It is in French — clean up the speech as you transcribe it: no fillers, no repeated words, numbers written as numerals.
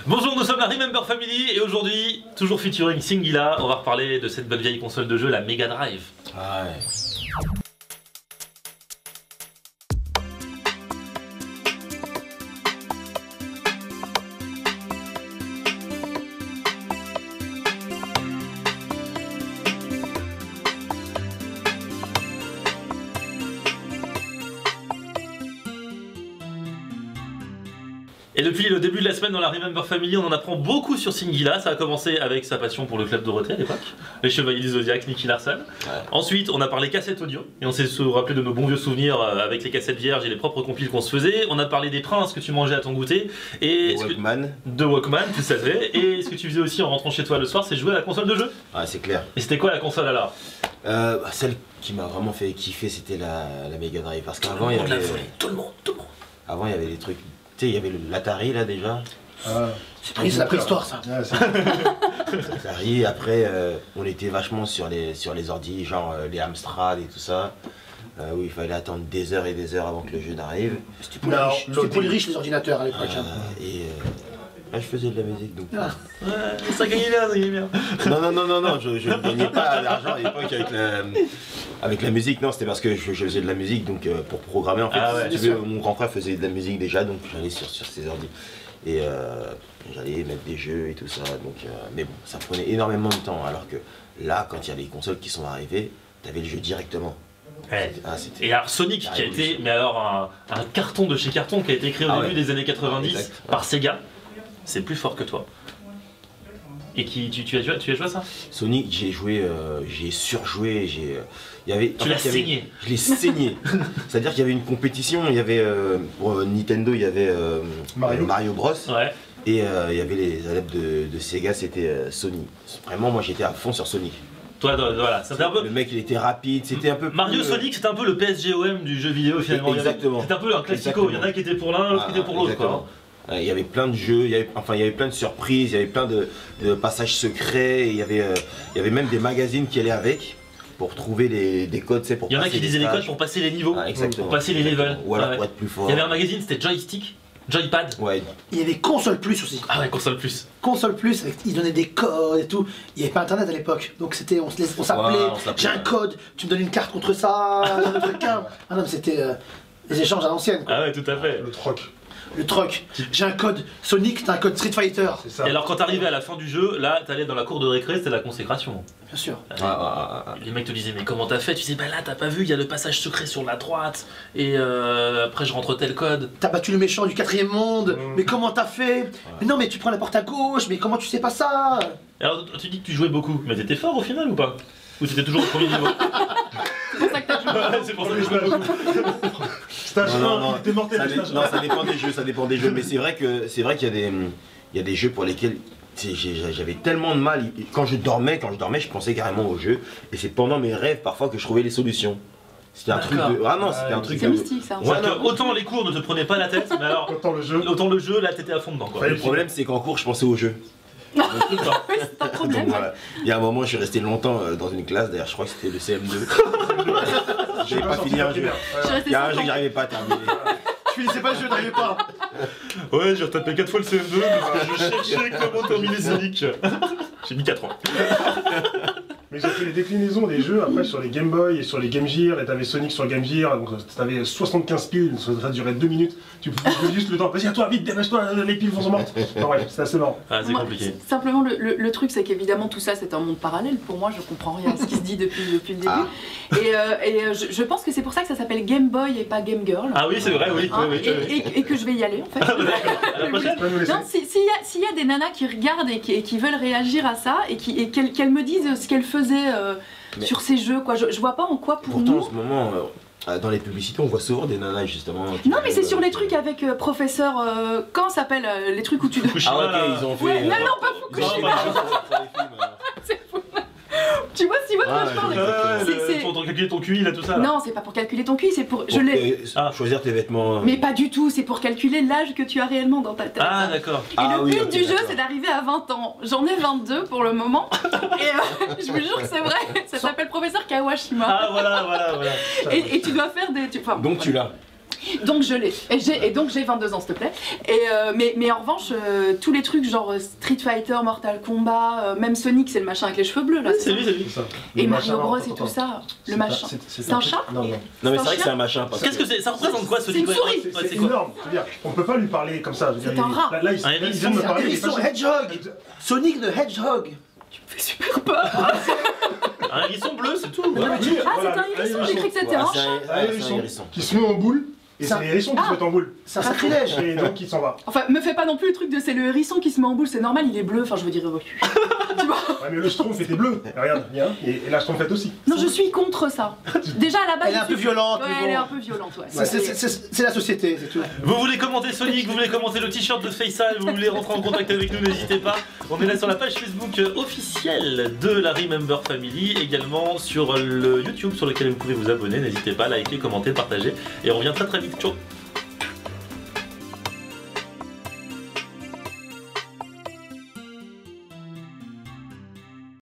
Bonjour, nous sommes la Remember Family et aujourd'hui, toujours featuring Singila, on va reparler de cette bonne vieille console de jeu, la Mega Drive. Ah ouais. Et depuis le début de la semaine dans la Remember Family, on en apprend beaucoup sur Singila. Ça a commencé avec sa passion pour le club Dorothée à l'époque, les Chevaliers du Zodiac, Nicky Larson. Ouais. Ensuite, on a parlé cassettes audio et on s'est rappelé de nos bons vieux souvenirs avec les cassettes vierges et les propres compiles qu'on se faisait. On a parlé des princes que tu mangeais à ton goûter et de Walkman, tout ça fait. Et ce que tu faisais aussi en rentrant chez toi le soir, c'est jouer à la console de jeu. Ah, c'est clair. Et c'était quoi la console alors? Celle qui m'a vraiment fait kiffer, c'était la Mega Drive. Parce qu'avant, il y avait tout le monde. Avant, il y avait des trucs. Tu sais, il y avait l'Atari là déjà. C'est la préhistoire ça. L'Atari, après, on était vachement sur les ordi, genre les Amstrad et tout ça. Où il fallait attendre des heures et des heures avant que le jeu n'arrive. C'était pour les riches les ordinateurs à l'époque. Là, je faisais de la musique donc. Ouais, ça gagnait bien. Non, je ne gagnais pas d'argent à l'époque avec la musique, non, c'était parce que je faisais de la musique donc pour programmer en fait. Ah ouais, si tu veux, mon grand frère faisait de la musique déjà donc j'allais sur ses ordi et j'allais mettre des jeux et tout ça donc mais bon, ça prenait énormément de temps alors que là, quand il y a les consoles qui sont arrivées, t'avais le jeu directement. Ouais. Et alors Sonic qui a été, mais alors un carton de chez carton qui a été créé au début des années 90 par Sega. C'est plus fort que toi. Et tu as joué à ça? Sonic, j'ai joué, j'ai surjoué, tu l'as saigné. Je l'ai saigné. C'est-à-dire qu'il y avait une compétition, il y avait pour Nintendo, il y avait Mario Bros. Ouais. Et il y avait les adeptes de Sega, c'était Sonic. Vraiment, moi j'étais à fond sur Sonic. Toi, voilà, c'était un peu. Le mec, il était rapide, c'était un peu. Mario Sonic, c'était un peu le PSGOM du jeu vidéo finalement. Exactement. C'était un peu un classico. Il y en a qui étaient pour l'un, l'autre qui était pour l'autre. Il y avait plein de jeux, il y avait plein de surprises, il y avait plein de passages secrets, il y avait même des magazines qui allaient avec pour trouver des codes. Il y en a qui disaient les codes pour passer les niveaux, pour passer les levels. Ou alors pour être plus fort. Il y avait un magazine, c'était Joystick, Joypad. Ouais. Il y avait Console Plus aussi. Ah ouais, Console Plus. Console Plus, ils donnaient des codes et tout. Il n'y avait pas internet à l'époque, donc c'était, on s'appelait, j'ai un code, tu me donnes une carte contre ça, un autre qu'un. Ah non, mais c'était les échanges à l'ancienne. Ah ouais, tout à fait. Le troc. Le troc. J'ai un code Sonic, t'as un code Street Fighter. C'est ça. Et alors quand t'arrivais à la fin du jeu, là t'allais dans la cour de récré, c'était la consécration. Bien sûr. Les mecs te disaient mais comment t'as fait? Tu sais bah là t'as pas vu, il y a le passage secret sur la droite et après je rentre tel code. T'as battu le méchant du 4e monde, mais comment t'as fait? Mais non mais tu prends la porte à gauche, mais comment tu sais pas ça? Alors tu dis que tu jouais beaucoup, mais t'étais fort au final ou pas? Ou t'étais toujours au premier niveau? C'est pour ça que t'as joué. C'est pour ça que je jouais beaucoup. Non, ça dépend des jeux, mais c'est vrai qu'il y a des jeux pour lesquels j'avais tellement de mal. Quand je dormais, je pensais carrément au jeu, et c'est pendant mes rêves parfois que je trouvais les solutions. C'était un truc de. Ah non, c'était un truc. C'est mystique ça. Ouais, autant les cours ne te prenaient pas la tête, mais alors autant le jeu, là t'étais à fond dedans quoi. Le problème c'est qu'en cours je pensais au jeu. C'est un problème. Voilà. Il y a un moment, je suis resté longtemps dans une classe, d'ailleurs, je crois que c'était le CM2. J'avais pas fini un jeu. Il y a un jeu que j'arrivais pas à terminer. Je finissais pas le jeu, t'arrivais pas. Ouais, j'ai retapé 4 fois le CM2 parce que je cherchais comment terminer Sonic. J'ai mis 4 ans. Mais j'ai fait les déclinaisons des jeux après sur les Game Boy et sur les Game Gear. Et t'avais Sonic sur Game Gear, donc t'avais 75 piles, ça durait 2 minutes. Tu pouvais jouer juste le temps. Vas-y, à toi, vite, dépêche-toi, les piles sont mortes. Non, ouais, c'est assez marrant. Ah, c'est compliqué. Simplement, le truc, c'est qu'évidemment, tout ça, c'est un monde parallèle. Pour moi, je comprends rien à ce qui se dit depuis le début. Je pense que c'est pour ça que ça s'appelle Game Boy et pas Game Girl. Ah oui, c'est vrai, oui. Et que je vais y aller, en fait. À la prochaine. Non, s'il y a des nanas qui regardent et qui veulent réagir à ça et qu'elles me disent ce qu'elles faisaient sur ces jeux, quoi. Je vois pas en quoi pour nous. Pourtant, en ce moment, dans les publicités, on voit souvent des nanas justement. Non, mais c'est sur les trucs avec professeur. Comment ça s'appelle les trucs où tu. Ah, ok, ils ont fait. Ouais, non, pas Fukushima. C'est fou. Tu vois, si moi je parle. C'est pour calculer ton QI, là, tout ça. Là. Non, c'est pas pour calculer ton QI, c'est pour. Choisir tes vêtements. Mais pas du tout, c'est pour calculer l'âge que tu as réellement dans ta tête. Ah, d'accord. Et le but du jeu, c'est d'arriver à 20 ans. J'en ai 22 pour le moment. Et je vous jure que c'est vrai. Ça s'appelle professeur Kawashima. Ah, voilà. Et tu dois faire des. Donc tu l'as. Donc je l'ai. Et donc j'ai 22 ans, s'il te plaît. Mais en revanche, tous les trucs genre Street Fighter, Mortal Kombat, même Sonic, c'est le machin avec les cheveux bleus là. C'est lui. Et Mario Bros et tout ça. Le machin. C'est un chat? Non, mais c'est vrai que c'est un machin. Qu'est-ce que c'est? Ça représente quoi Sonic? C'est une souris. C'est énorme. On peut pas lui parler comme ça. C'est un rat. Là, il vient de me parler. Hérisson Hedgehog. Sonic the Hedgehog. Tu me fais super peur. Un hérisson bleu, c'est tout. Ah, c'est un hérisson, j'ai cru que c'était un chat. Un hérisson qui se met en boule. Et c'est les hérissons qui se mettent en boule. C'est un sacrilège. Et donc il s'en va. Enfin, me fais pas non plus le truc de c'est le hérisson qui se met en boule, c'est normal, il est bleu, enfin je veux dire, tu vois. Ouais, mais le Schtroumpf était bleu. Regarde, et la Schtroumpfette aussi. Non, je suis contre ça. Déjà à la base. Elle est un peu violente. Ouais, elle est un peu violente, ouais. C'est la société, c'est tout. Vous voulez commenter Sonic, vous voulez commenter le t-shirt de Faisal, vous voulez rentrer en contact avec nous, n'hésitez pas. On est là sur la page Facebook officielle de la Remember Family, également sur le YouTube sur lequel vous pouvez vous abonner. N'hésitez pas à liker, commenter, partager. Et on revient très vite. Ciao.